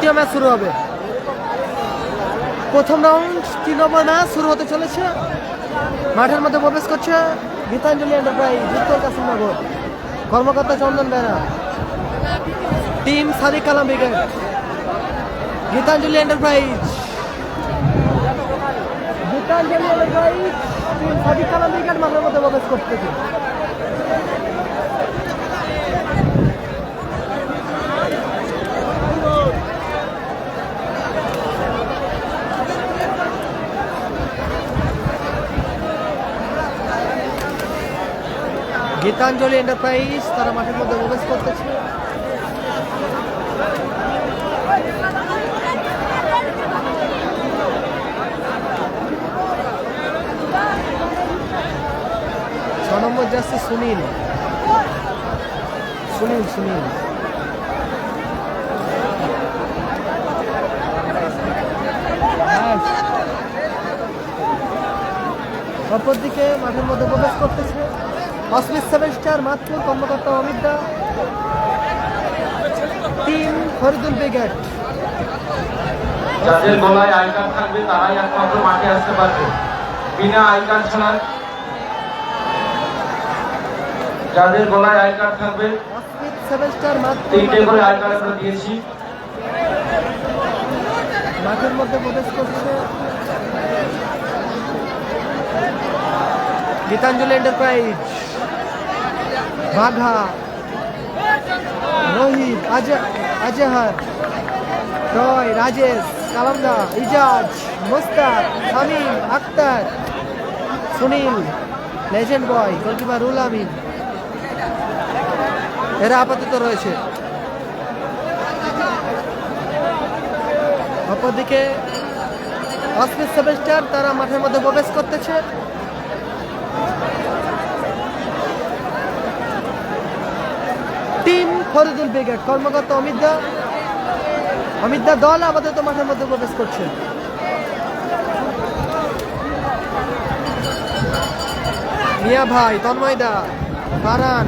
তৃতীয় ম্যাচ শুরু হবে। প্রথম রাউন্ড 3 নম্বর ম্যাচ শুরু হতে চলেছে। মাঠের মধ্যে প্রবেশ করছে গীতাঞ্জলি এন্টারপ্রাইজ, উত্তর কাশিমনগর। কর্মকর্তা Chandan Bera, team Sadiq Kalam brigade. Gitanjali enterprise, Gitanjali enterprise, team Sadiq Kalam brigade মাঠের মধ্যে প্রবেশ করতেছে। গীতাঞ্জলি এন্টারপ্রাইজ তারা মাঠের মধ্যে প্রবেশ করতেছে। ছ নম্বর যাচ্ছে সুনীল। অপরদিকে মাঠের মধ্যে প্রবেশ করতেছে অস্মিত 7 স্টার মাতপুর, কর্মকর্তা অমিত দা, টিম ফরিদুল ব্রিগেড। যাদের গলায় আই কার্ড থাকবে তারাই একমাত্র মাঠে আসতে পারবে, বিনা আই কার্ড ছাড়া। যাদের গলায় আই কার্ড থাকবে, অস্মিত 7 স্টার মাতপুর, 3টে করে আই কার্ড আমরা দিয়েছি। মাঠের মধ্যে প্রবেশ করছে গীতাঞ্জলি এন্টারপ্রাইজ, বাঘা, রোহিত, আজহার, রয়, রাজেশ, কালামদা, ইজাজ, মোস্তাক, শামীম, আক্তার, সুনীল, লেজেন্ড বয়, গোলকিপার রুল আমিন, এরা আপাতত রয়েছে। অপরদিকে অস্মিত 7 স্টার তারা মাঠের মধ্যে প্রবেশ করতেছে। টিম ফরিদুল ব্রিগেড, কর্মকর্তা অমিত দা দল আপাতত মাঠের মধ্যে প্রবেশ করছে। মিয়া ভাই, তন্ময় দা, ফারহান,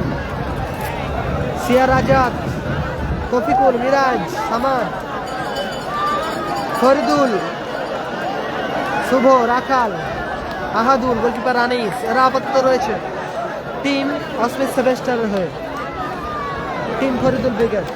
সিয়ার আজাদ, তফিকুল, মিরাজ, সামাদ, ফরিদুল, শুভ, রাখাল, আহাদুল, গোলকিপার আনিস, এরা আপাতত রয়েছে টিম অস্মিত 7 স্টারের হয়ে। Team Faridul brigade.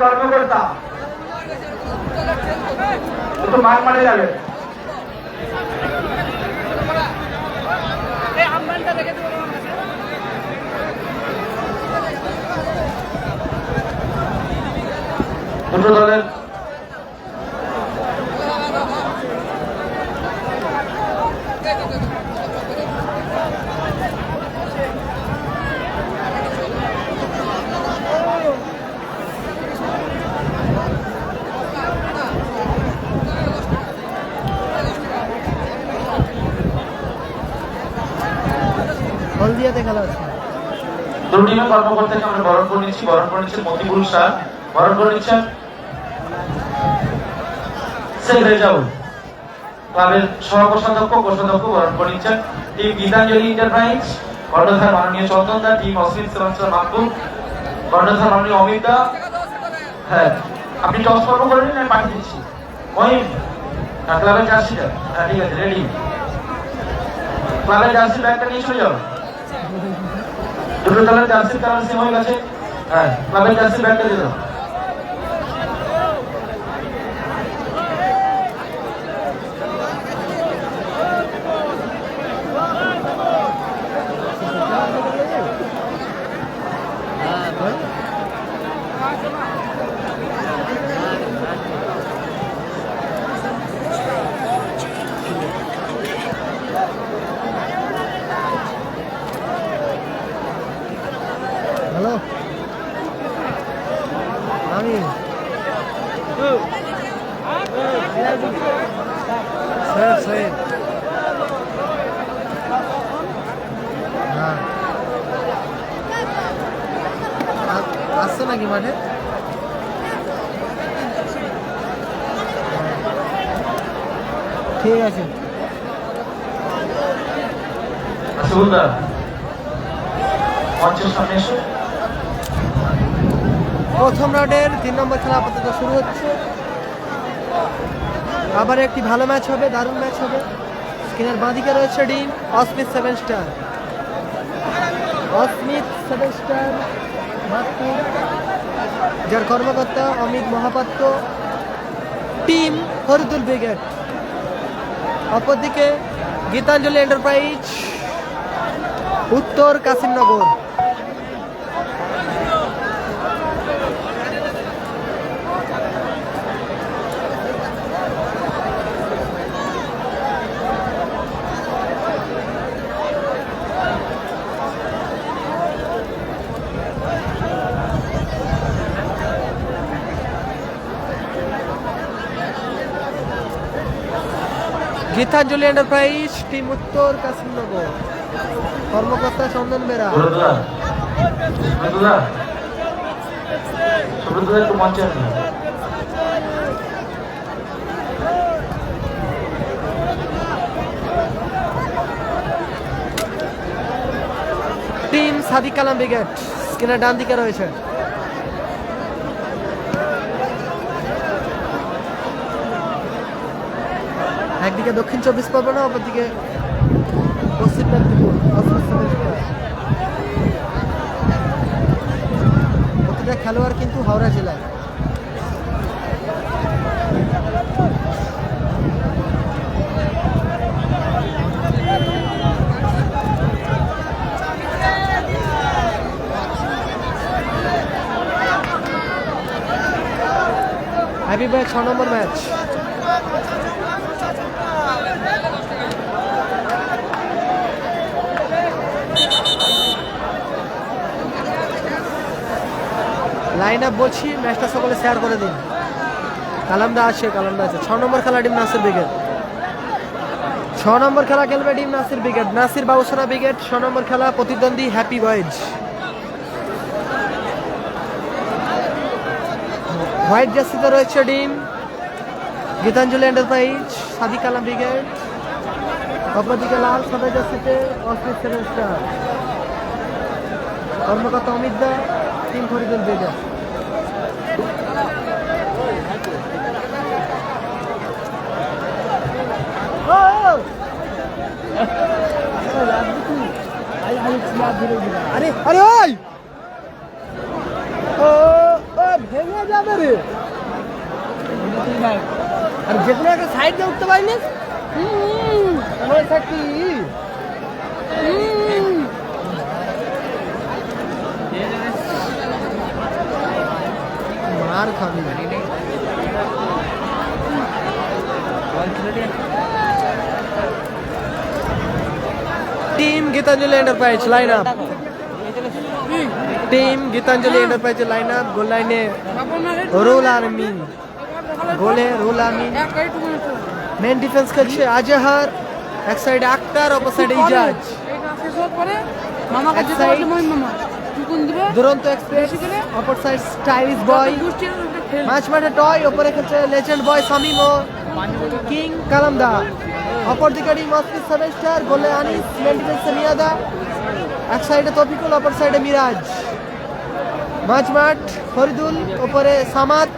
কর্মকর্তা একটু মার মারে যাবে। দুটো দলের হলদিয়াতে খেলা হচ্ছে। দুটো টিমের কর্মকর্তাকে আমরা বরণ করে নিচ্ছি। মতিবুল শাহ, বরণ করে নিচ্ছেন শেখ রেজাউল, ক্লাবের সহকোষাধ্যক্ষ, কোষাধ্যক্ষ বরণ করে নিচ্ছেন। টিম গীতাঞ্জলি এন্টারপ্রাইজ, কর্ণধার মাননীয় চন্দন দা। টিম অস্মিত 7 স্টার মাতপুর, কর্ণধার মাননীয় অমিত দা। হ্যাঁ, আপনি টস কর্ম করে নিন, আমি পাঠিয়ে দিচ্ছি। মহিম, ক্লাবের জার্সিটা, হ্যাঁ ঠিক আছে, রেডি। ক্লাবের জার্সি ব্যাগটা নিয়ে চলে যাও। দুটো দলের জার্সির কালার সেম হয়ে গেছে। হ্যাঁ, ক্লাবের জার্সি ব্যাগটা দিয়ে দাও। নাকি মাঠে? ঠিক আছে। আসিফুল্লাহ মঞ্চের সামনে এসো। প্রথম রাউন্ডের 3 নম্বর খেলা আপাতত শুরু হচ্ছে। আবার একটি ভালো ম্যাচ হবে, দারুণ ম্যাচ হবে। স্ক্রিনের বাঁদিকে রয়েছে team Asmith 7 star. Asmith 7 star Matpur, যার কর্মকর্তা অমিত মহাপাত্র। Team Faridul brigade. অপরদিকে গীতাঞ্জলি এন্টারপ্রাইজ উত্তর কাসিমনগর। গীতাঞ্জলি এন্টারপ্রাইজ টিম উত্তর কাসিমনগর, কর্মকর্তা চন্দন বেরা। একটু মঞ্চে আসুন। টিম সাদিক কালাম ব্রিগেড স্ক্রিনের ডান দিকে রয়েছে। একদিকে দক্ষিণ 24 পরগনা, অপরদিকে পশ্চিম মেদিনীপুর। প্রতিটা খেলোয়াড় কিন্তু হাওড়া জেলায়। হ্যাপি ভাই 6 নম্বর ম্যাচ। লাইন আপ বলছি, ম্যাচটা সকলে শেয়ার করে দিন। কালামদা আছে, কালামদা আছে। 6 নম্বর খেলা টিম নাসির ব্রিগেড। 6 নম্বর খেলা খেলবে টিম নাসির ব্রিগেড। নাসির বাবুসোনা ব্রিগেড 6 নম্বর খেলা। প্রতিদ্বন্দ্বী হ্যাপি বয়েজ। হোয়াইট জার্সিতে রয়েছে team Gitanjali enterprise Sadiq Kalam brigade. অপরদিকে লাল সাদা জার্সিতে অস্মিথ 7 স্টার, কর্মকর্তা অমিত দা, টিম ফরিদুল ব্রিগেড। আরে আরে ওই ও ও ভেঙে যাবে রে। আর যে কোনো একটা সাইড দিয়ে উঠতে পারিনি। মার খাবি। Team Gitanjali enterprise line up. Team Gitanjali এন্টারপ্রাইজের লাইন আপ। গোল লাইনে রুল আমিন, গোলে রুল আমিন। মেন ডিফেন্স খেলছে আজহার, এক সাইডে আক্তার, অপর সাইডে ইজাজ। এক সাইড দুরন্ত এক্সপ্রেস, অপর সাইড স্টাইলিশ বয়। মাঝ মাঠে টয়, ওপরে খেলছে লেজেন্ড বয় শামিম ও কিং কালামদা। অপর দিকে টিম অস্মিথ 7 স্টার, গোলে আনিস, মেন ডিফেন্সে মিয়াদা। এক সাইডে তফিকুল, অপর সাইডে মিরাজ। মাঝ মাঠ ফরিদুল, ওপরে সামাদ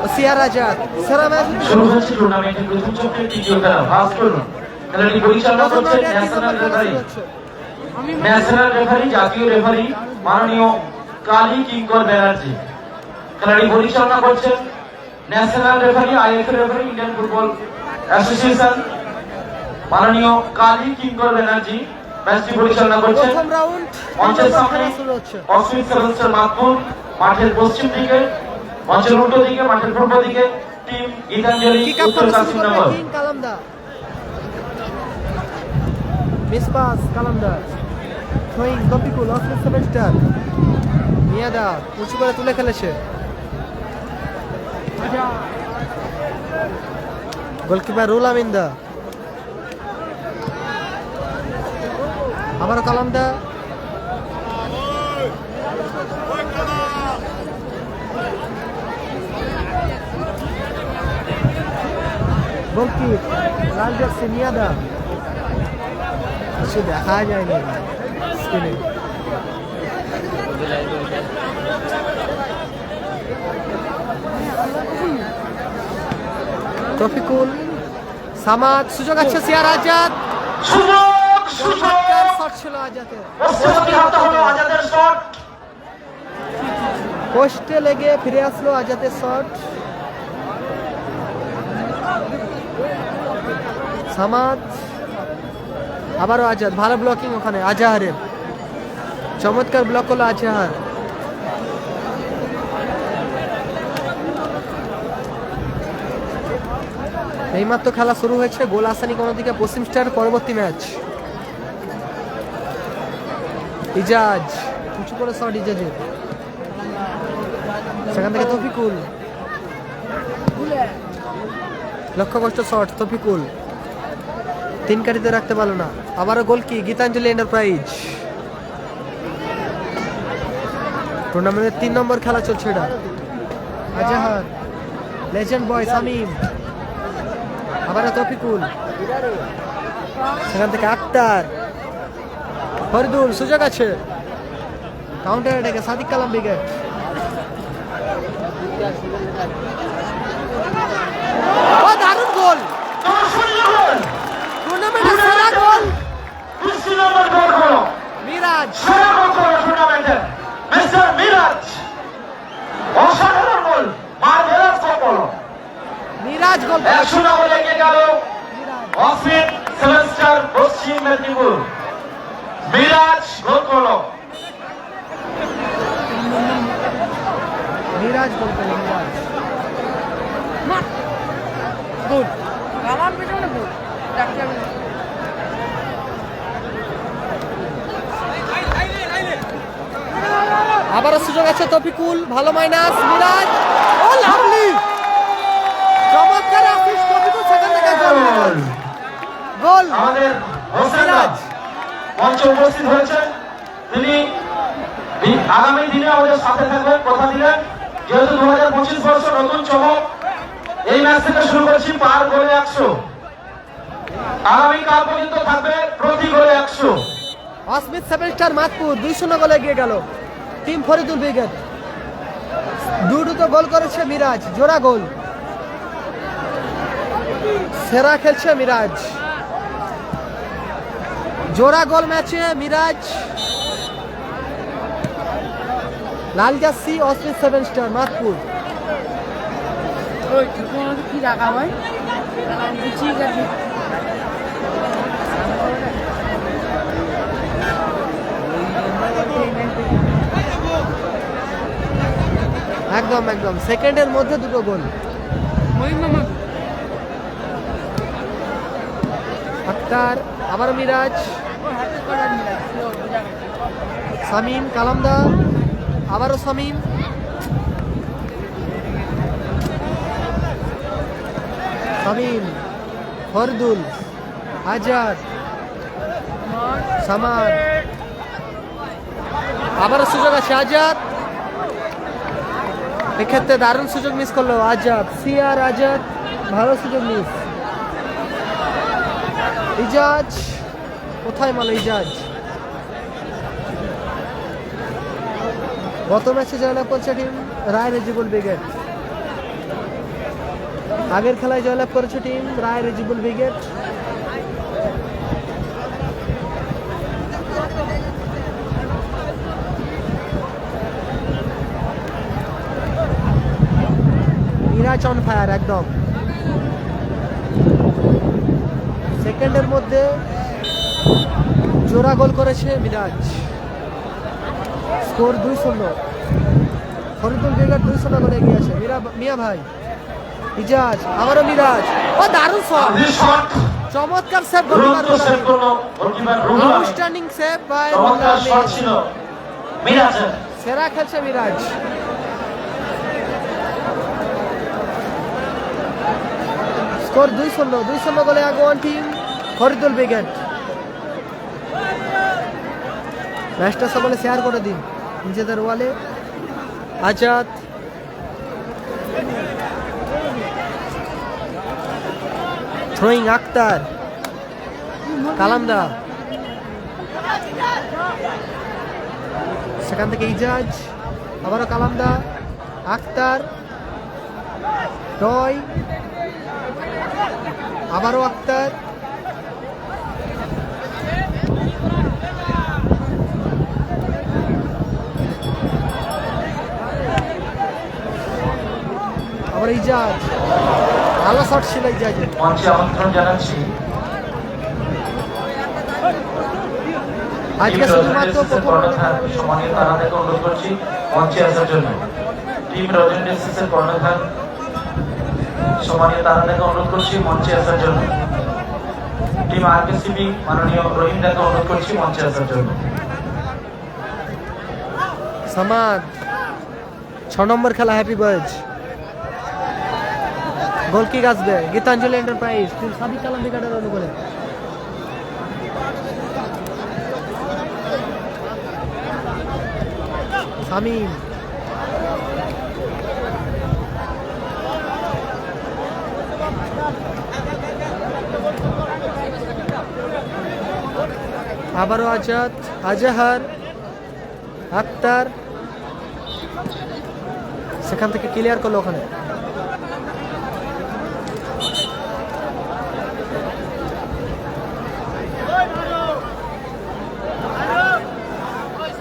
ও সিয়ার আজাদ। সেরা ম্যাচ শুরু হচ্ছে টুর্নামেন্টের প্রথম চক্রের তৃতীয় খেলা ফার্স্ট করুন। খেলাটি পরিচালনা করছেন ন্যাশনাল রেফারি জাতীয় রেফারি মাননীয় কালী কিঙ্কর ব্যানার্জি। খেলাটি পরিচালনা করছেন national referee IFA referee Indian football association মাননীয় কালী কিঙ্কর ব্যানার্জি। ম্যাচটি পরিচালনা করছেন প্রথম রাউন্ড মঞ্চের সামনে অস্মিথ 7 স্টার মাতপুর, মাঠের পশ্চিম দিকে, মঞ্চের উল্টো দিকে, মাঠের পূর্ব দিকে টিম গীতাঞ্জলি উত্তর কাসিমনগর। কিং কালামদা, মিস পাস কালামদা, থ্রোয়িং তফিকুল, অস্মিথ 7 স্টার। মিয়াদা উঁচু করে তুলে খেলেছে। গোলকিপার রুল আমিন্দা, আবারও কালামদা, গোলকিপ লাল জার্সি মিয়াদা, কিছু দেখা যায়নি স্ক্রিনে। তফিকুল, সামাদ, সুযোগ আছে সিয়ার আজাদ, চমৎকার শট ছিল আজাদের, পোস্টে লেগে ফিরে আসলো আজাদের শট। সামাদ, আবারও আজাদ, ভালো ব্লকিং ওখানে আজাহারের, চমৎকার ব্লক করলো আজাহার। এইমাত্র খেলা শুরু হয়েছে, গোল আসানি কোনো দিকে পশ্চিম স্টার। পরবর্তী ম্যাচ ইজাজ, উঁচু করে শট ইজাজের, সেখান থেকে তফিকুল, লক্ষ্য কষ্ট শট তফিকুল, তিন কাটিতে রাখতে পারলো না। আবারও গোল কি গীতাঞ্জলি এন্টারপ্রাইজ। টুর্নামেন্টের 3 নম্বর খেলা চলছে এটা। আজাহার, লেজেন্ড বয় শামীম, আবারও তফিকুল, সেখান থেকে আক্তার, ফরিদুল, সুযোগ আছে কাউন্টার অ্যাটাকে সাদিক কালাম উইকেট। ও দারুণ গোল, টুর্নামেন্টের সেরা গোল মিরাজ, মিরাজ গোল, পশ্চিম মেদিনীপুর মিরাজ গোল করলো। মিরাজ গোল করলো, মিরাজ গুড। আমার পেছনে গুড ডাক্তার আবারও সুযোগ আছে তফিকুল, ভালো মাইনাস, মিরাজ, ও লাভলি, চমৎকার অ্যাসিস্ট তফিকুল, সেখান থেকে গোল। গোল আমাদের মিরাজ, মঞ্চে উপস্থিত হয়েছেন, তিনি আগামী দিনে আমাদের সাথে থাকবেন, কথা দিলেন। যেহেতু 2025 বর্ষ নতুন চমক, এই ম্যাচ থেকে শুরু করেছি পার গোলে 100, আগামী কাল পর্যন্ত থাকবে প্রতি গোলে 100। অস্মিত 7 স্টার মাতপুর 2-0 গোলে এগিয়ে গেল টিম ফরিদুল ব্রিগেড। দুটো গোল করেছে মিরাজ, জোড়া গোল, সেরা খেলছে মিরাজ, জোড়া গোল ম্যাচে মিরাজ। লাল জার্সি অস্মিত 7 স্টার মাতপুর। ওই কি রাখা হয় ঠিক আছে। একদম একদম সেকেন্ডের মধ্যে দুটো গোল। আক্তার, আবার মিরাজ, শামীম কালামদা, আবারও শামীম, শামীম, ফরদুল, আজাদ, সামাদ, আবারও সুযোগ আছে আজাদ, এক্ষেত্রে দারুণ সুযোগ মিস করলো আজাদ, সিয়ার আজাদ, ভালো সুযোগ মিস। ইজাজ, কোথায় মাল ইজাজ, গত ম্যাচে জয়লাভ করছে টিম রায় রেজিবুল ব্রিগেড, আগের খেলায় জয়লাভ করেছে team Roy Rezibul brigade. Miraj on fire একদম, সেকেন্ডের মধ্যে জোড়া গোল করেছে মিরাজ। স্কোর 2-0, ফরিদুল ব্রিগেড 2-0 গোলে এগিয়ে আছে। মিয়া ভাই, ইজাজ, আবারও মিরাজ, ও দারুণ শট, চমৎকার save, outstanding save by Miraj, সেরা খেলছে মিরাজ। স্কোর 2-0 গোলে আগুয়ান টিম ফরিদুল ব্রিগেড। ম্যাচটা সকলে শেয়ার করে দিন নিজেদের ওয়ালে। আজাদ, থ্রোয়িং আক্তার, কালামদা, সেখান থেকে ইজাজ, আবারও কালামদা, আক্তার, টয়, আবারও আক্তার, আবার ইজাজ, ভালো শট ছিল ইজাজের। মঞ্চে আমন্ত্রণ জানাচ্ছি আজকে শুধুমাত্র প্রথম কর্ণধার সম্মানীয় তারাদেরকে অনুরোধ করছি মঞ্চে আসার জন্য। টিম রজনীর কর্ণধার সম্মানীয় তারাদেরকে অনুরোধ করছি মঞ্চে আসার জন্য। টিম আরকেসিবি মাননীয় রহিমদাকে অনুরোধ করছি মঞ্চে আসার জন্য। সমাদ 6 নম্বর খেলা হ্যাপি বার্জ, গোল কিক আসবে গীতাঞ্জলি এন্টারপ্রাইজ টিম সাদিক কালাম বিকাটের অনুকূলে। শামীম, আবারও আজাদ, আজাহার, আক্তার, সেখান থেকে ক্লিয়ার করলো ওখানে।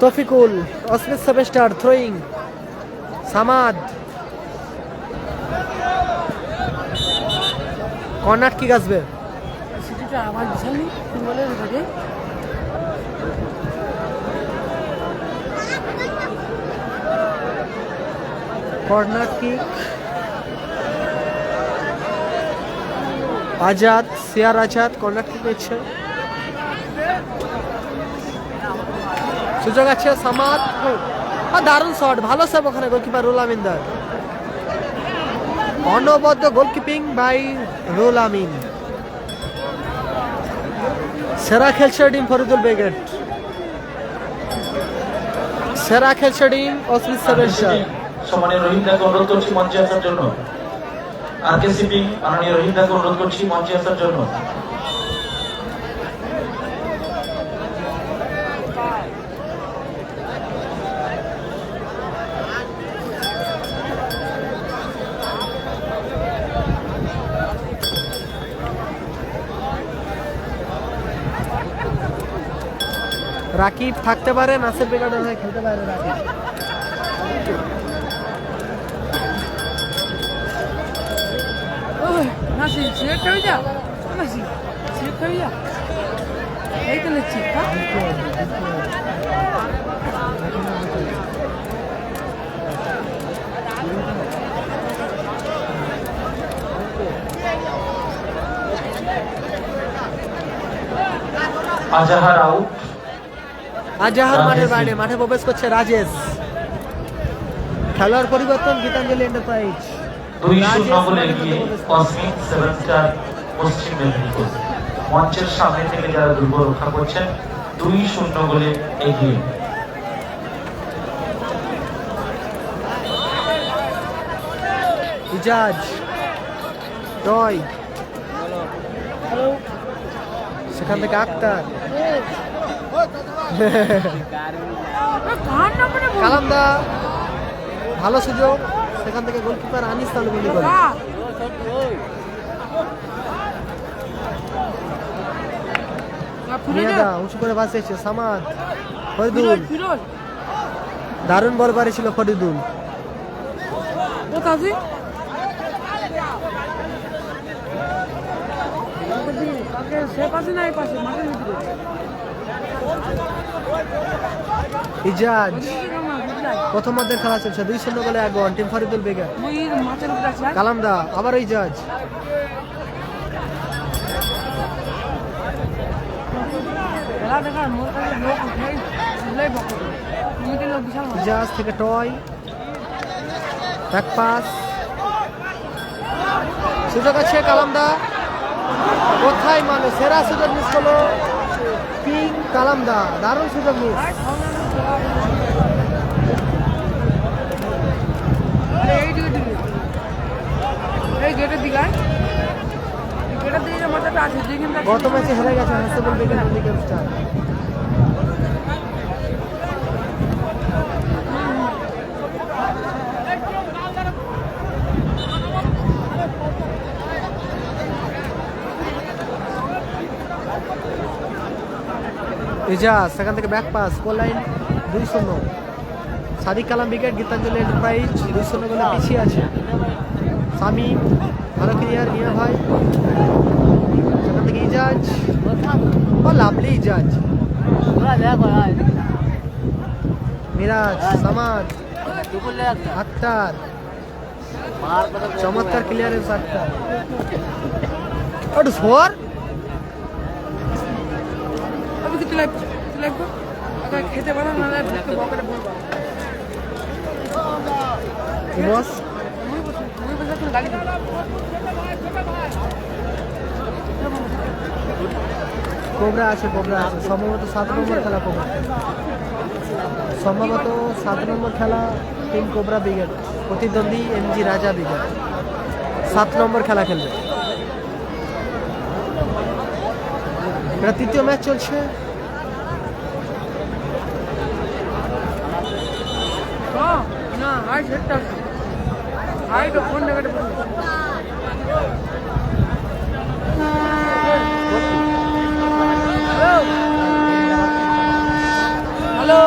Tofikul, অস্মিত সেবেস্টার throwing, Samad, corner kick আসবে। সিটিটা আমার বিশাল নেই ফুটবলের ঘাটে। কর্নার কিক আজাদ, সিয়ার আজাদ কর্নার কিক নিচ্ছে, সুযোগ আছে সামাদ, দারুণ শট, ভালো সেভ ওখানে গোলকিপার রুল আমিনদার, অনবদ্য গোলকিপিং বাই রুল আমিন। সেরা খেলছে টিম ফরিদুল ব্রিগেড, সেরা খেলছে টিম অস্মিত সেবেস্টার। সম্মানীয় রহিমদাকে অনুরোধ করছি মঞ্চে আসার জন্য। আরকেসিবি মাননীয় রহিমদাকে অনুরোধ করছি মঞ্চে আসার জন্য। রাকিব থাকতে পারে, নাসির ব্রিগেডের হয়ে খেলতে পারে রাকিব। নাসি সিলেক্ট হয়ে যা, নাসি সিলেক্ট হয়ে যা, এই তো নিচ্ছি। আজাহার আউট। আজাহার মাঠের বাইরে, মাঠে প্রবেশ করছে রাজেশ। খেলোয়াড় পরিবর্তন গীতাঞ্জলি এন্টারপ্রাইজ। 2-0 গোলে এগিয়ে অস্মিত সেভেস্টার পশ্চিম মেদিনীপুর। মঞ্চের সামনে থেকে যারা দুর্গ রক্ষা করছেন 2-0 গোলে এগিয়ে। ইজাজ, টয়, সেখান থেকে আক্তার, কালামদা, ভালো সুযোগ, সেখান থেকে গোলকিপার আনিস তালুবন্দি করে। মিয়াদা উঁচু করে বাঁচিয়েছে, সামাদ, ফরিদুল, দারুণ বল পারেছিল ফরিদুল। ইজাজ, প্রথম অর্ধের খেলা চলছে, 2-0 গোলে আগুন টিম ফরিদুল বেগা। কালামদা, আবার ইজাজ, ইজাজ থেকে টয়, ব্যাক পাস, সুযোগ আছে কালামদা, কোথায় মানে সেরা সুযোগ মিস করলো কিং কালামদা, দারুণ সুযোগ মিস। এই গেটের দিকে এখান থেকে যে মাথাটা আছে যেখানটা গত ম্যাচে হেরে গেছে Hasibul wicket wicket star. Ijaz সেখান থেকে back pass goal line 2-0। Sadiq Kalam wicket, Gitanjali enterprise 2-0 গোলে পিছিয়ে আছে। সামিম ভালো ক্লিয়ার মিয়া ভাই, সেখান থেকে ইজাজ ও লাভলি ইজাজ, মিরাজ সামাদ আক্তার, চমৎকার ক্লিয়ারেন্স আক্তার। ওটা ফোর আমি কি তুই লাগবো খেতে পারো না ঢুকতে বকারে বলবো বস মুই বসে তুমি গালি দিবি কোবরা আছে সম্ভবত 7 নম্বর খেলা কোবরা, সম্ভবত 7 নম্বর খেলা টিম কোবরা ব্রিগেড, প্রতিদ্বন্দ্বী এমজি রাজা ব্রিগেড 7 নম্বর খেলা খেলবে। এটা তৃতীয় ম্যাচ চলছে। না আর সেটা আই তো ফোন লাগাতে হ্যালো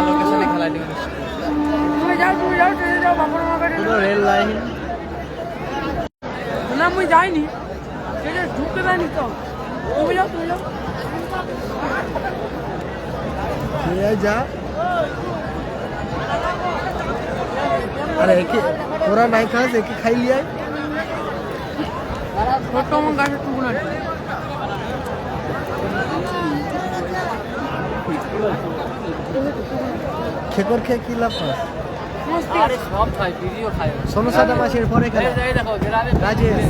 লোকেশনে খেলা দিবে, তুমি যাও ট্রেনে যাও বাপর মা গাড়ি পুরো রেল লাইন। না মুই যাইনি সেটা ঢুকতে দেয়নি তো তুমি যাও যা আরে একে তোরা নাই খাস, একে খাই লিয়ায়। ছোট আমার গাছের টুকুন আছে খেকর খেয়ে কি লাভ পাস? আরে সব খাই ভিডিও খাই 16 মাসের পরে খেলা দেখো গ্রামে রাজেশ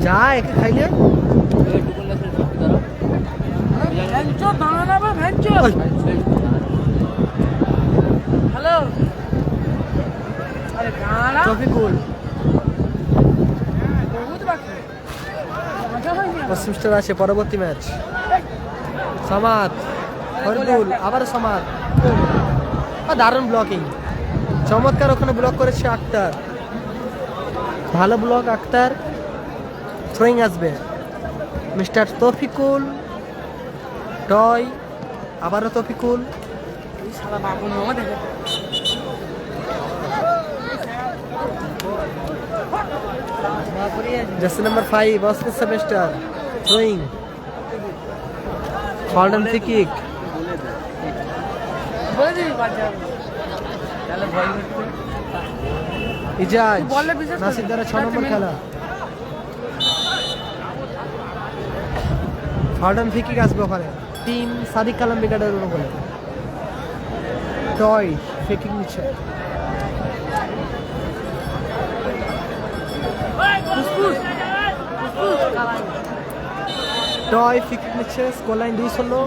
যা একে খাইলে ভ্যাঞ্চো দাঁড়া না ভ্যাঞ্চো হ্যালো আরে দাঁড়া টপিকুল বহুত বাকি মজা হয় না পশ্চিম স্টার আছে পরবর্তী ম্যাচ। সমাদ ফরদুল আবার সমাদ, দারুণ ব্লকিং, চমৎকার ওখানে ব্লক করেছে আক্তার, ভালো ব্লক আক্তার। থ্রোয়িং আসবে মিস্টার তফিকুল, টয় আবারও তফিকুল, শালা বাবু মামা দেখে জার্সি নাম্বার 5 অস্কার সেমেস্টার থ্রোয়িং, ফল্ডন ফ্রি কিক, বলে দিবি বাচ্চা তাহলে ভয় ইজাজ বললে বিশেষ করে নাসির দ্বারা 6 নম্বর খেলা। ফল্ডন ফ্রি কিক আসবে ওখানে টিম সাদিক কালাম ব্রিগেডের অনুকূলে। টয় ফ্রি কিক নিচ্ছে, টয় ফ্রি কিক নিচ্ছে, স্কোর লাইন 2-0,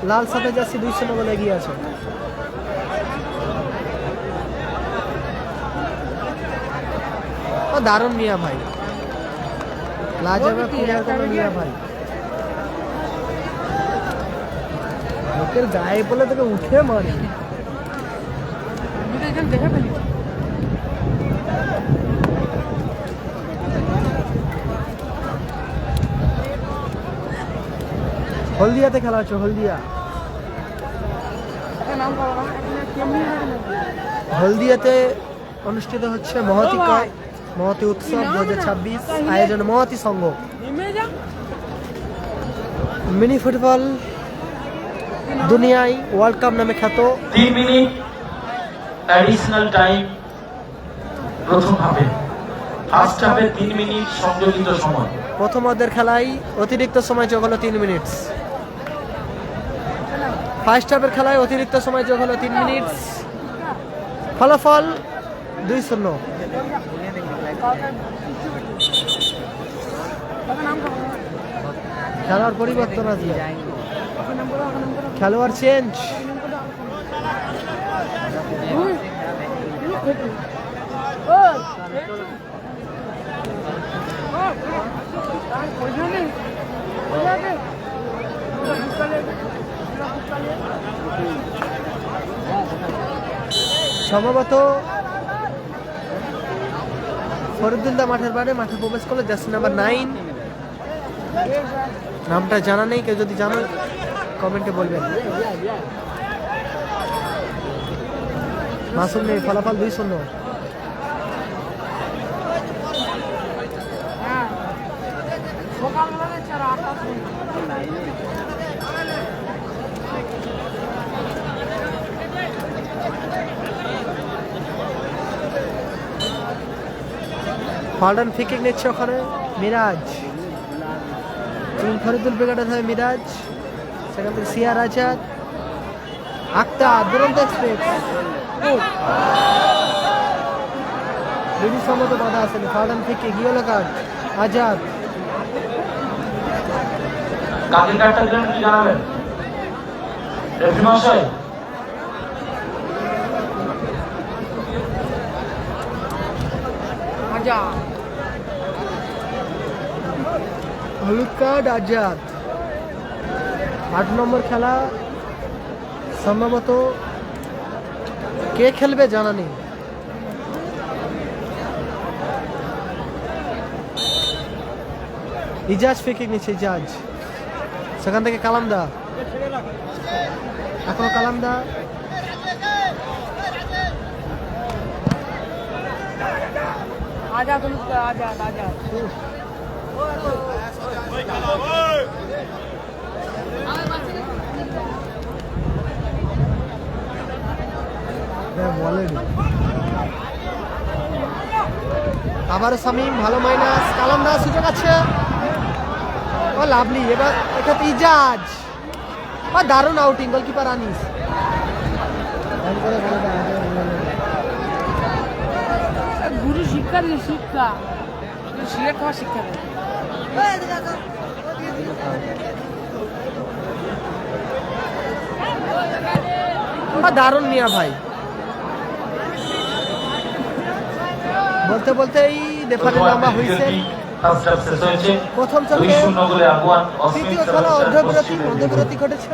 লাল সাদা জার্সি 2-0 বলে এগিয়ে আছে। ও দারুণ মিয়া ভাই, লাজবাব ক্লিয়ার করলো মিয়া ভাই, লোকের গায়ে বলে তোকে উঠে মারি। এখানে দেখে ফেলি হলদিয়াতে খেলা হচ্ছে, হলদিয়া নাম করো না কেমনি হলদিয়াতে অনুষ্ঠিত হচ্ছে মহতি উৎসব 2026 আয়োজন মহতি সংঘ। নেমে যা মিনি ফুটবল দুনিয়ায় ওয়ার্ল্ড কাপ নামে খ্যাত। 3 মিনিট অ্যাডিশনাল টাইম প্রথম হাফে, ফার্স্ট হাফে 3 মিনিট সংযোজিত সময়। প্রথম অর্ধের খেলায় অতিরিক্ত সময় যোগ হলো 3 মিনিট, ফার্স্ট হাফের খেলায় অতিরিক্ত সময় যোগ হলো 3 মিনিট। ফলাফল 2-0। খেলার পরিবর্তন আসবে, খেলোয়াড় চেঞ্জ। সম্ভবত ফরিদুল্লাহ মাঠের বাইরে মাঠে প্রবেশ করলে জার্সি নাম্বার 9, নামটা জানা নেই, কেউ যদি জানো কমেন্টে বলবেন। মাসুম নেই, ফলাফল 2-0। ফাল্ডন ফ্রি কিক নিচ্ছে ওখানে মিরাজ, ফরিদুল ব্রিগেডের হয়ে মিরাজ, সেখান থেকে সিয়ার আজাদ, আক্তার দুরন্ত এক্সপ্রেস ব্রিটিশ সম্মত বাধা আসেনি। ফাল্ডন free kick, yellow card Azad. কাকে কার্ডটা দিলেন কি জানাবেন রেফারি মহাশয়? হলুদ কার্ড আজাদ। 8 নম্বর খেলা, সম্ভবত কে খেলবে জানা নেই। ইজাজ ফ্রি কিক নিচ্ছে, ইজাজ, সেখান থেকে কালামদা, এখনো কালামদা, आजाद उनका आजाद आजाद বলেনি। আবারও শামীম, ভালো মাইনাস, কালামদা সুযোগ আছে, ও লাভলি। এবার এক্ষেত্রে ইজাজ, দারুণ আউটিং, গোলকিপার আনিস। গুরু শিক্ষা দিয়ে শিক্ষা সিলেট খাওয়ার শিক্ষা দেয়। দারুণ মিয়া ভাই, বলতে বলতেই রেফারি লম্বা হয়েছে। প্রথম চক্রে তৃতীয় খেলা অর্ধবিরতি ঘটেছে।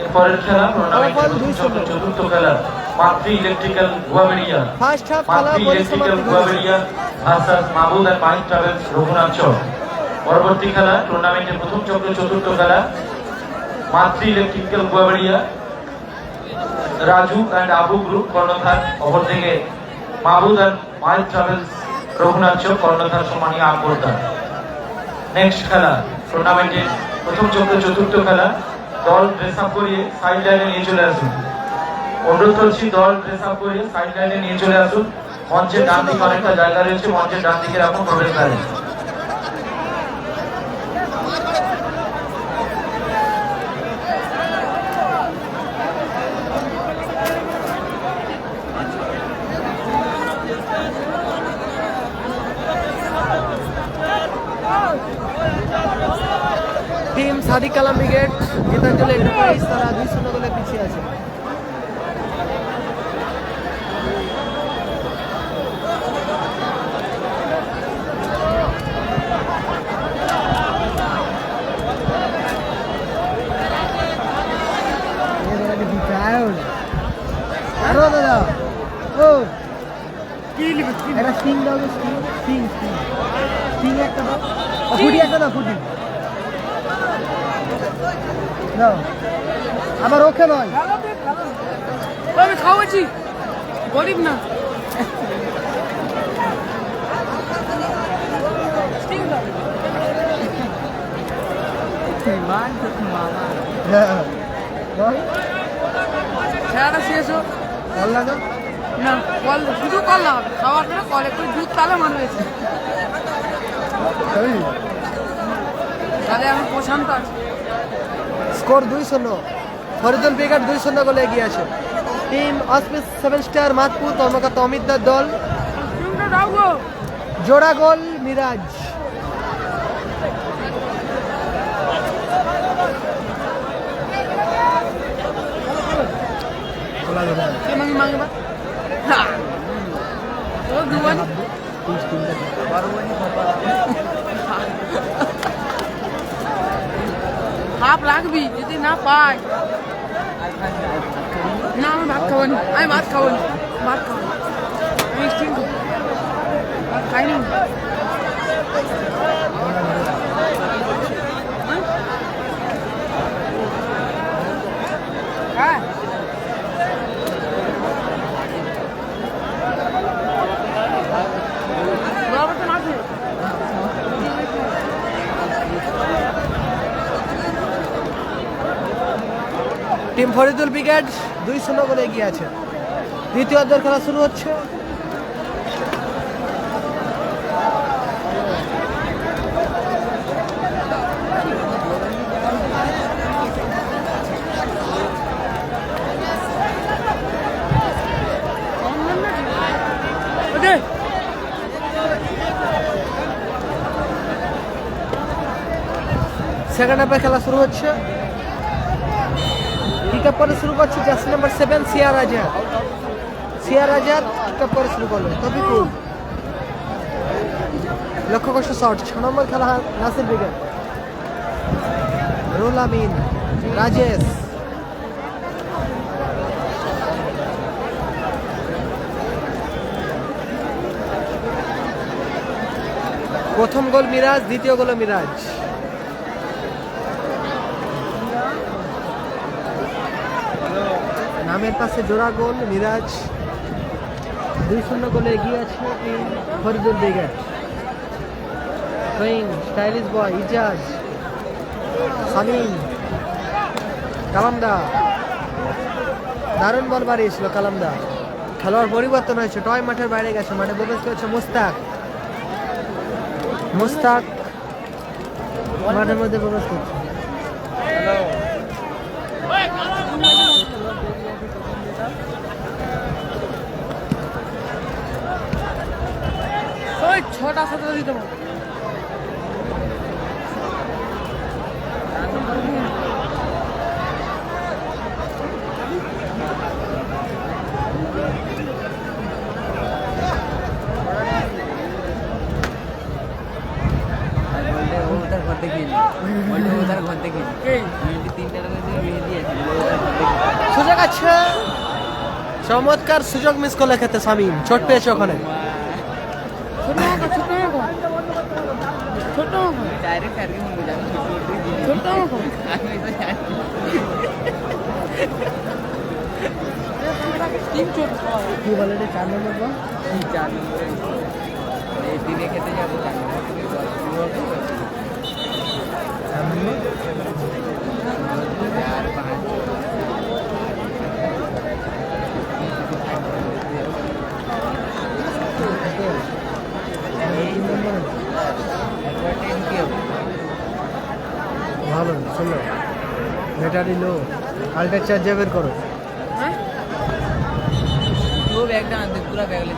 এরপরের খেলা টুর্নামেন্টের প্রথম চক্র চতুর্থ খেলা মাতৃ ইলেকট্রিক্যাল গুয়াবেড়িয়া, ফার্স্ট হাফ খেলা Matri electrical Guabaria versus Mahbub and mind travels Raghunathchar. পরবর্তী খেলা টুর্নামেন্টের প্রথম চক্র চতুর্থ খেলা Matri electrical Guabaria Raju and Abu group কর্ণধার, অপরদিকে Mahbub and mind travels Raghunathchar কর্ণধার সম্মানীয় আকবরদার। নেক্সট খেলা টুর্নামেন্টের প্রথম চক্র চতুর্থ খেলা, দল ড্রেস আপ করিয়ে সাইড লাইনে নিয়ে চলে আসুন। অনুরোধ করছি দল ড্রেস আপ করিয়ে সাইড লাইনে নিয়ে চলে আসুন। মঞ্চের ডান দিকে অনেকটা জায়গা রয়েছে, মঞ্চের ডান দিকে রাখুন প্রবেশদ্বারে। Team Sadiq Kalam brigade, Gitanjali enterprise, তারা 2-0 গোলে পিছিয়ে আছে। আরো দাদা, ও কি লিখে একটা স্টিং দাও, স্টিং স্টিং স্টিং একটা দাও, ফুটি একটা দাও, ফুটি দাও। আবার ওকে নয়, আমি খাওয়াচ্ছি, গরিব না। খেলাটা শেষ হোক, ভালো লাগা না কল শুধু কল লাগাবে, খাওয়ার পরে কল একটু দুধ তাহলে মনে হয়েছে, তাহলে আমি প্রশান্ত আছি। স্কোর 2-0, ফরিদুল ব্রিগেড 2-0 গোলে এগিয়ে আছে। টিম অসপিস 7 স্টার মাতপুর কর্মকর্তা অমিতদার দল, জোড়া গোল মিরাজ। হাফ লাগবি যদি না পাই না আমি ভাত খাবো না আমি ভাত খাবো না ভাত খাবো না। আমি স্টিম খাবো ভাত খাইনি হ্যাঁ বরাবর তো না আছে। টিম ফরিদুল ব্রিগেড 2-0 গোলে এগিয়ে আছে। দ্বিতীয় অর্ধের খেলা শুরু হচ্ছে। ওকে সেকেন্ড হাফে খেলা শুরু হচ্ছে। পিক আপ করে শুরু করছে জার্সি নাম্বার 7 সিয়ার আজাদ। সিয়ার আজাদ পিক আপ করে শুরু করলো তফিকুল। লক্ষ্য কষ্ট শট 6 নম্বর খেলা নাসির ব্রিগেড। রুল আমিন, রাজেশ, প্রথম গোল মিরাজ, দ্বিতীয় গোল মিরাজ। নামের পাশে জোড়া গোল মিরাজ। 2-0 গোলে এগিয়ে আছে team Faridul brigade. Train stylish boy Ijaz, Shamim, কালামদা। দারুণ বল বাড়িয়েছিল কালামদা। খেলোয়াড় পরিবর্তন হয়েছে, টয় মাঠের বাইরে গেছে, মাঠে প্রবেশ করেছে মুস্তাক। মুস্তাক মাঠের মধ্যে প্রবেশ করছে। ওই 6টা 7টা দিতে পারো সুযোগ আছে, চমৎকার সুযোগ মিস করলে খেতে শামিম। চোট পেয়েছে ওখানে। ছোট মাখা ছোট মাখা ছোট মাখা डायरेक्ट करके मुझे जाना ছোট মাখা টিম ছোট কি বলে রে 4 নম্বর বল? 4 नंबर এই দিনে খেতে যাবো 4 नंबर থেকে বল শুরু হবে 4 নম্বর 4 5 ভালো চলো। ব্যাটারি লো, আল্ট্রা চার্জ বের করো। হ্যাঁ वो बैग डाल दे पूरा बैग ले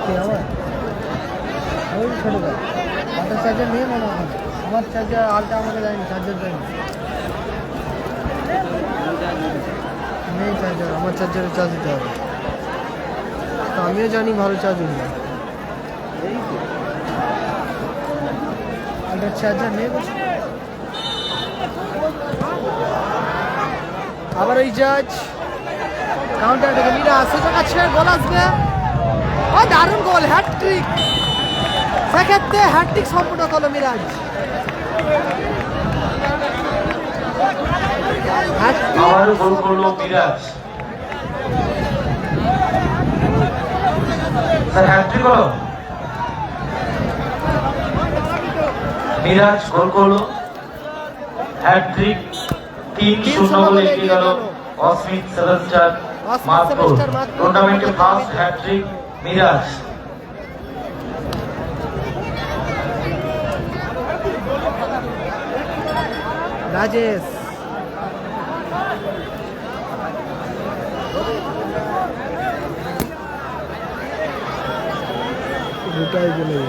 কি আমার ওই ছোট ভাই আল্ট্রা চার্জার নেই মনে হয়। আমার চার্জার আল্ট্রা আমাকে দেয়নি, চার্জার দেয়নি। নেই চার্জার, আমার চার্জারে চার্জ দিতে হবে। তো আমিও জানি ভালো চার্জ নেই, আল্ট্রা চার্জার নেই বলছি। আবার ওই জাজ কাউন্টার থেকে মিরা সুযোগ আছে, গোল আসবে। ও দারুণ গোল, হ্যাটট্রিক। সেক্ষেত্রে হ্যাটট্রিক সম্পূর্ণ করলো মিরাজ। হ্যাটট্রিক আবারও গোল করলো মিরাজ। স্যার হ্যাট্রিক হলো, মিরাজ গোল করলো হ্যাট্রিক। 3-0 গোলে এগিয়ে গেল অস্মিত সেভেস্টার মাদপুর। টুর্নামেন্টে ফার্স্ট হ্যাট্রিক মিরাজ। রাজেশ দুটাই চলে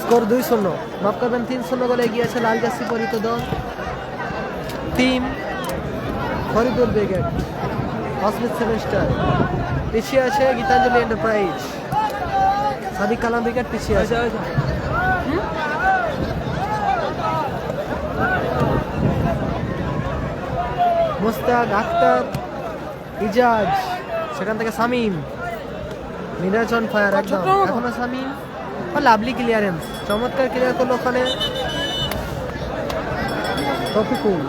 স্কোর 2-0। মাফ করবেন 3-0 গোলে এগিয়ে আছে লাল জার্সি পরিহিত দল টিম ফরিদুল ব্রিগেড। অস্মিত 7 স্টার পিছিয়ে আছে গীতাঞ্জলি এন্টারপ্রাইজ সাদিক কালাম উইকেট পিছিয়ে আছে মুস্তাক আক্তার ইজাজ সেখান থেকে শামীম মিরাজ অন ফায়ার একদম এখনো শামীম লাভলি ক্লিয়ারেন্স চমৎকার ক্লিয়ার করলো ওখানে তফিকুল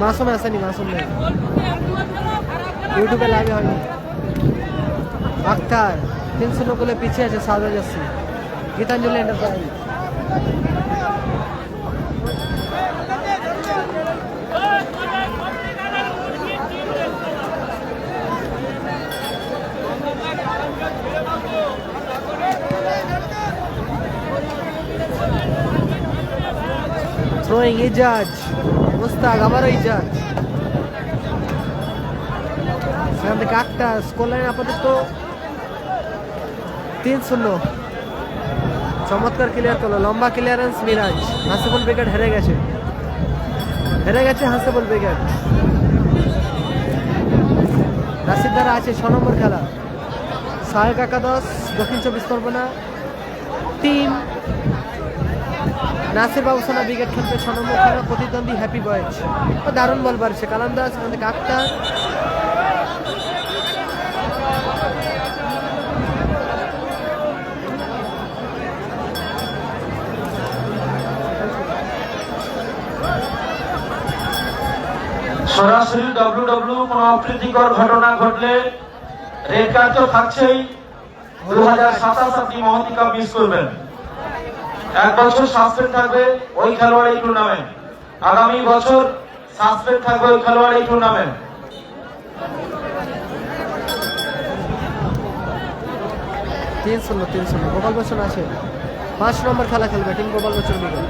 মাসুম আসেনি মাসুম নেই ইউটিউবে লাইভে হয়নি আক্তার 300 গোলে পিছিয়ে আছে সাদা jersey Gitanjali enterprise throwing Ijaz Mushtaq আবারও ইজাজ সেখান থেকে আক্তার স্কোর লাইন আপাতত 3-0 চমৎকার ক্লিয়ার করলো লম্বা ক্লিয়ারেন্স মিরাজ হাসিবুল ব্রিগেড হেরে গেছে হাসিবুল ব্রিগেড রাশিদ দ্বারা আছে 6 নম্বর খেলা সহায়ক একাদশ দক্ষিণ 24 পরগনা টিম নাসির বাবুসানা ব্রিগেড খেলতে 6 নম্বর খেলা প্রতিদ্বন্দ্বী হ্যাপি বয়েজ দারুণ বল বাড়ছে কালামদাস সেখান থেকে আক্তার সরাসরি ডব্লিউডব্লিউ কোনো অপ্রীতিকর ঘটনা ঘটলে রেড কার্ড তো থাকছেই 2027 আপনি মহতি কাপ মিস করবেন 1 বছর সাসপেন্ড থাকবে ওই খেলোয়াড় এই টুর্নামেন্ট আগামী বছর সাসপেন্ড থাকবে ওই খেলোয়াড় এই টুর্নামেন্ট 3-0 গোপাল বচ্চন আছে 5 নম্বর খেলা খেলবে টিম গোপাল বচ্চন ব্রিগেড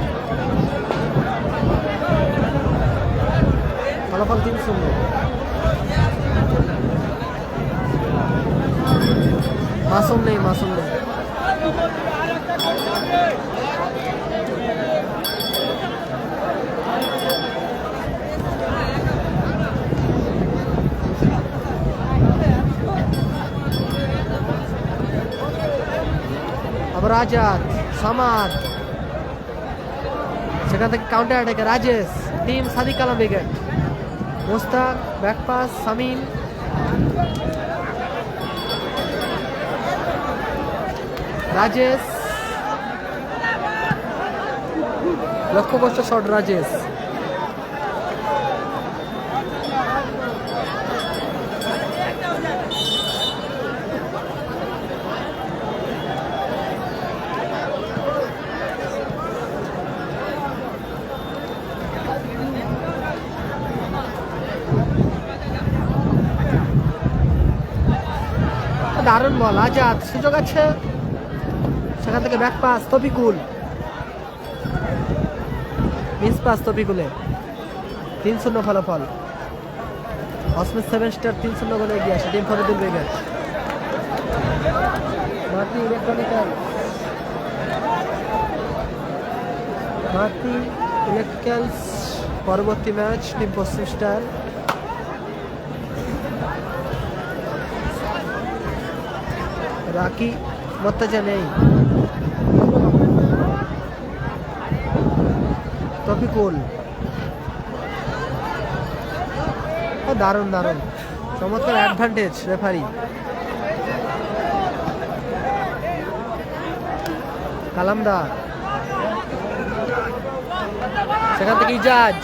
ফলাফল 3-0 মাসুম নেই আবার আজাদ সামাদ সেখান থেকে কাউন্টার অ্যাটাকে Rajesh team Sadiq Kalam brigade Mushtaq back pass Shamim Rajesh লক্ষ্যবস্ত শট রাজেশ দারুণ বল আজাদ সুযোগ আছে সেখান থেকে back pass Tafikul miss pass তফিকুলে 3-0 ফলাফল অস্মিত 7 স্টার 3-0 গোলে এগিয়ে আসে টিম ফরিদুল ব্রিগেড মাটি ইলেকট্রিক্যালস পরবর্তী ম্যাচ টিম পশ্চিম স্টার রাকি মত্তাজা নেই তফিকুল দারুণ চমৎকার অ্যাডভান্টেজ রেফারি কালামদার সেখান থেকে ইজাজ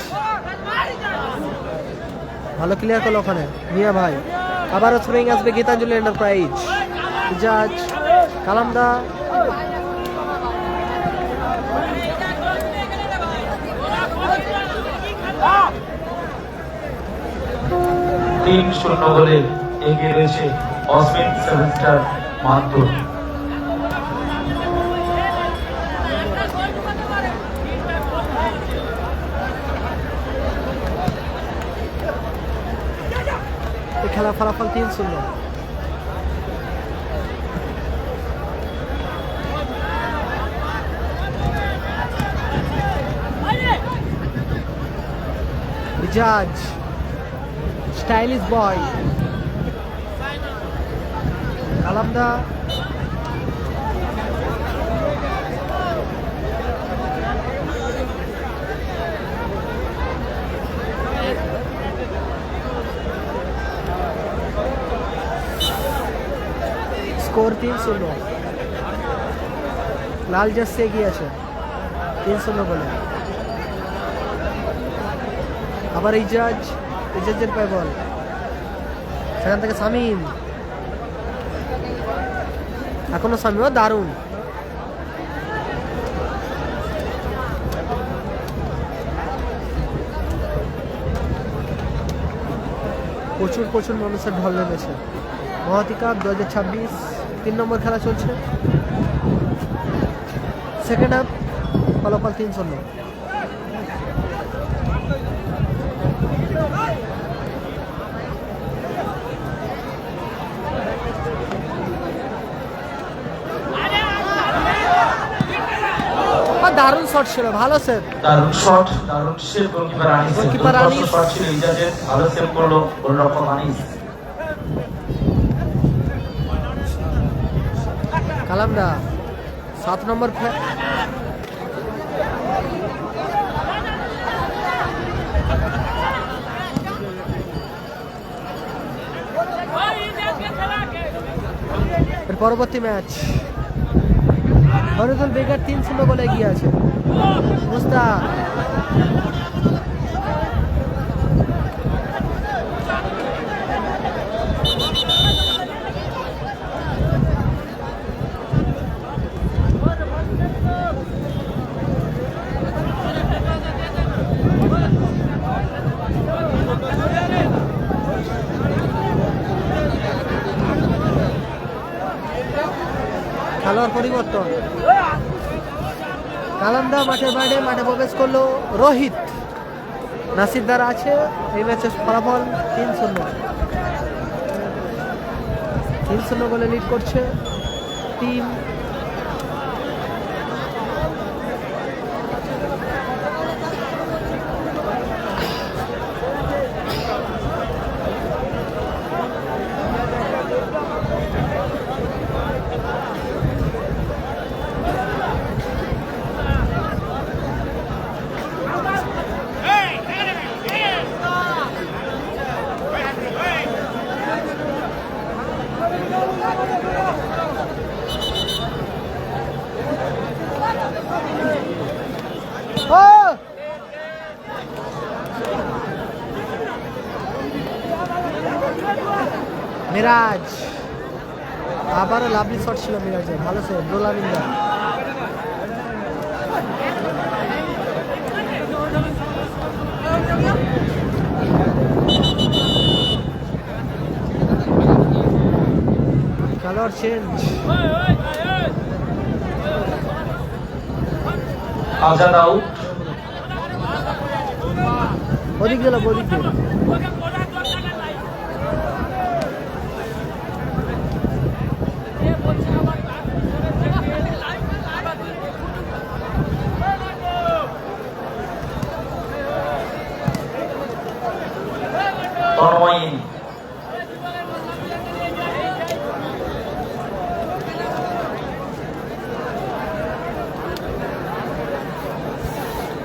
ভালো ক্লিয়ার করলো ওখানে মিয়া ভাই আবারও থ্রোয়িং আসবে গীতাঞ্জলি এন্টারপ্রাইজ ইজাজ কালামদার 3-0 গোলে এগিয়ে রয়েছে অসমিন 7 স্টার মানপুর। এই খেলার ফলাফল 3-0। জাজ স্টাইলিশ বয় আলামদা স্কোর 3-0। লাল জার্সি এগিয়ে আছে 3-0 বলে। আবার ইজাজের পায় বল, সেখান থেকে শামীম, এখনো শামীমও দারুণ। প্রচুর মানুষের ঢল নেমেছে। মহাতি কাপ 2026 3 নম্বর খেলা চলছে, সেকেন্ড হাফ, ফলাফল 3-0। দারুণ শট ছিল, ভালো সেভ, দারুণ শট, দারুণ save goalkeeper Anis. Goalkeeper Anis shot ছিল ইজাজের, ভালো সেভ করলো গোলরক্ষক আনিস। কালামদা 7 নম্বর পরবর্তী ম্যাচ হরিদুল বেগার 3-0 বলে এগিয়ে আছে। মুস্তাক খেলোয়াড় পরিবর্তন, কালান্দা মাঠের বাইরে, মাঠে প্রবেশ করলো রোহিত। নাসির দ্বারা আছে। এই ম্যাচের ফলাফল 3-0 বলে লিড করছে টিম। মিরাজ, আবারও লাভলি শট ছিল মিরাজের, ভালো সে ডোলামিন্দা। খেলোয়াড় চেঞ্জ, আজাদ আউট। ওদিক গেল, ওদিক গেল। তন্ময়ী,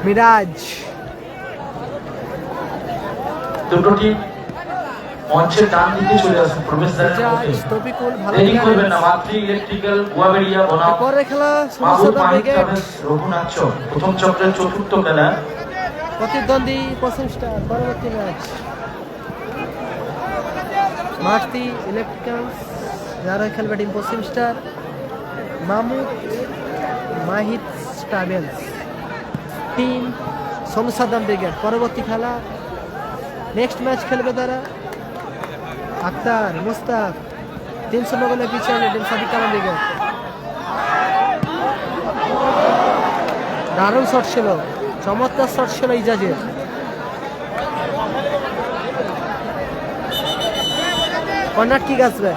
মিরাজ, দুটো টিম মঞ্চের ডান দিকে চলে আসুন প্রবেশদ্বারের মধ্যে। তৌফিকুল ভালো দেরি করবেন না। মাতৃ ইলেকট্রিক্যাল গুয়াবেড়িয়া বনাম পরের খেলা মাহবুব সুমিত মাহিদ ব্রিগেড, ট্রাভেলস রঘুনাথ চক, প্রথম চক্রের চতুর্থ খেলা। প্রতিদ্বন্দ্বী পশ্চিম স্টার। পরবর্তী ম্যাচ মাতৃ ইলেকট্রিক্যালস, যারা খেলবে টিম পশ্চিম star, Mahmud Mahid travels team Sonu Saddam brigade. পরবর্তী খেলা নেক্সট ম্যাচ খেলবে তারা আক্তার মুস্তাক 3-0 গোলে পিছিয়ে আনলো টিম সাদিক কালাম ব্রিগেড। দারুণ শট ছিল, চমৎকার শট ছিল ইজাজের। কর্নার কিক আসবে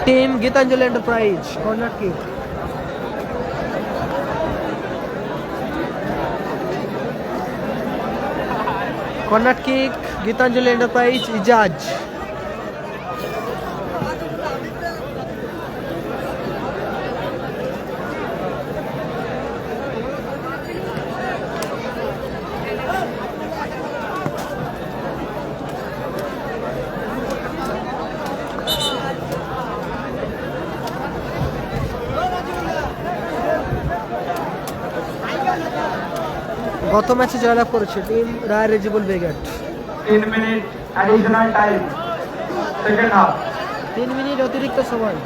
team Gitanjali enterprise. Corner kick corner kick Gitanjali enterprise Ejaz. গত ম্যাচে জয়লাভ করেছে টিম রায় রেজিবল brigade. 3 minute additional time, second half. 3 minute অতিরিক্ত সময়।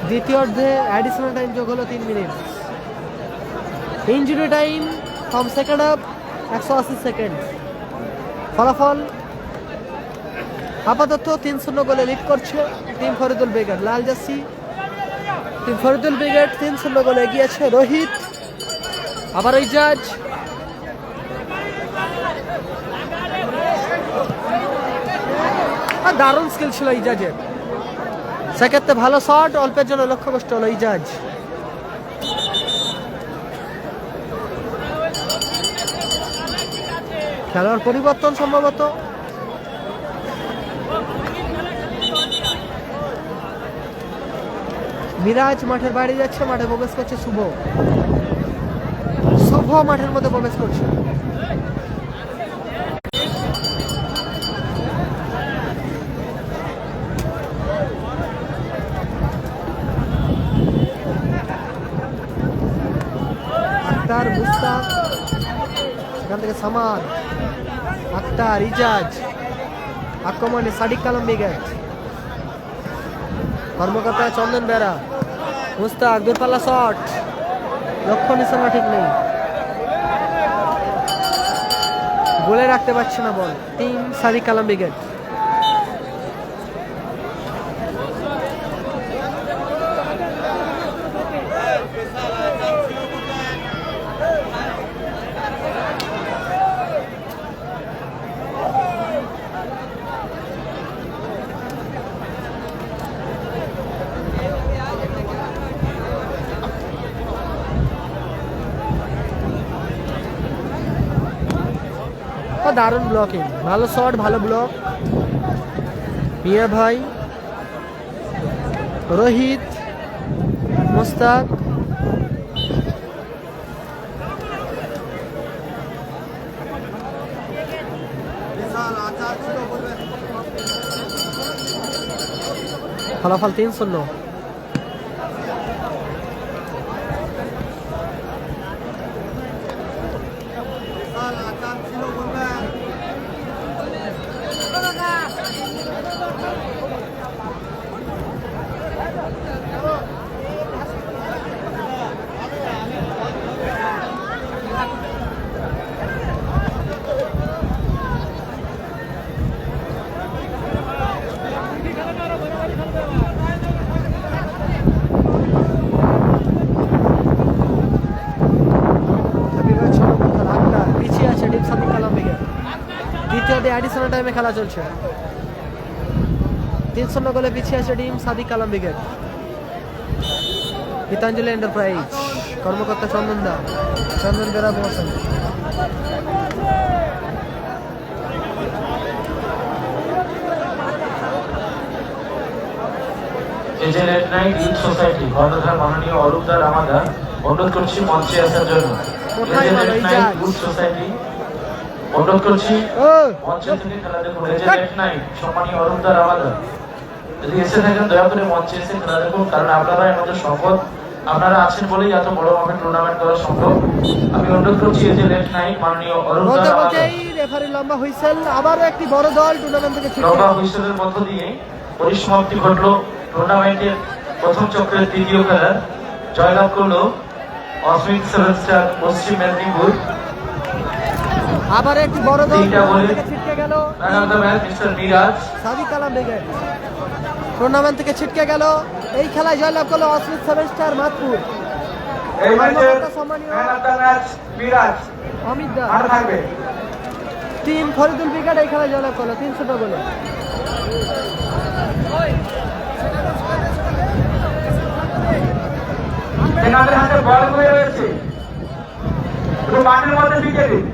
দ্বিতীয় অর্ধে অ্যাডিশনাল টাইম যোগ হলো 3 minute. Injury time from second half 180 second. ফলাফল আপাতত 3-0 গোলে লিড করছে টিম ফরিদুল ব্রিগেড। লাল জার্সি টিম ফরিদুল ব্রিগেড 3-0 গোলে এগিয়ে আছে। রোহিত আবার ইজাজ, দারুণ স্কিল ছিল ইজাজের। সেক্ষেত্রে ভালো শট, অল্পের জন্য লক্ষ্যভ্রষ্ট হলো ইজাজ। খেলোয়াড় পরিবর্তন সম্ভবত। মিরাজ মাঠের বাইরে যাচ্ছে, মাঠে প্রবেশ করছে শুভ। শুভ মাঠের মধ্যে প্রবেশ করছে। আক্তার মুস্তাক, সেখান থেকে সামাদ, আক্তার ইজাজ, আক্রমণে সাদিক কালাম ব্রিগেড। কর্মকর্তা চন্দন বেরা, মুস্তাক দূরপাল্লা শট, লক্ষ্য নিশানা ঠিক নেই, গোলে রাখতে পারছে না বল টিম সাদিক কালাম ব্রিগেড। দারুণ ব্লকিং, ভালো শট, ভালো ব্লক। মিয়া ভাই, রোহিত, মুস্তাক, ফলাফল 3-0। অ্যাডিশনাল টাইমে খেলা চলছে। 3-0 গোলে পিছিয়ে আছে team Sadiq Kalam brigade. Gitanjali enterprise, কর্মকর্তা চন্দন দা, চন্দন বেরা বসেন। এজেলেট নাইট ইউথ সোসাইটি কর্ণধার মাননীয় অরূপদার আমাদের অনুরোধ করছি মঞ্চে আসার জন্য। এজেলেট নাইট ইউথ সোসাইটি অনুরোধ করছি মঞ্চে থেকে খেলা দেখুন। এজেলেট নাইট সম্মানীয় অরূপদার আমাদের যদি এসে থাকেন দয়া করে মঞ্চে এসে খেলা দেখুন, কারণ আপনারা আমাদের সম্পদ, আপনারা আছেন বলেই এত বড় মাপের টুর্নামেন্ট করা সম্ভব। আমি অনুরোধ করছি এজেলেট নাইট মাননীয় অরূপদার আমাদের রেফারি লম্বা হুইসেল, আবারও একটি বড় দল টুর্নামেন্ট থেকে ছুটে। লম্বা হুইসেলের মধ্য দিয়ে পরিসমাপ্তি ঘটলো টুর্নামেন্টের প্রথম চক্রের তৃতীয় খেলার। জয়লাভ করলো অস্মিত সেভেন স্টার পশ্চিম মেদিনীপুর। আবার একটি বড় দল তিনটা বলে থেকে ছিটকে গেল man of the match mister Miraj. Sadiq Kalam brigade tournament থেকে ছিটকে গেল। এই খেলায় জয়লাভ করলো অস্মিত সেভেন স্টার মাতপুর। এই ম্যাচে কর্মকর্তা সম্মানীয় man of the match Miraj Amit da. মাঠে থাকবে। টিম ফরিদুল ব্রিগেড এই খেলায় জয়লাভ করলো 300 গোলে। তেনাদের হাতে বল হয়ে রয়েছে, একটু মাঠের মধ্যে ঢুকে দিন।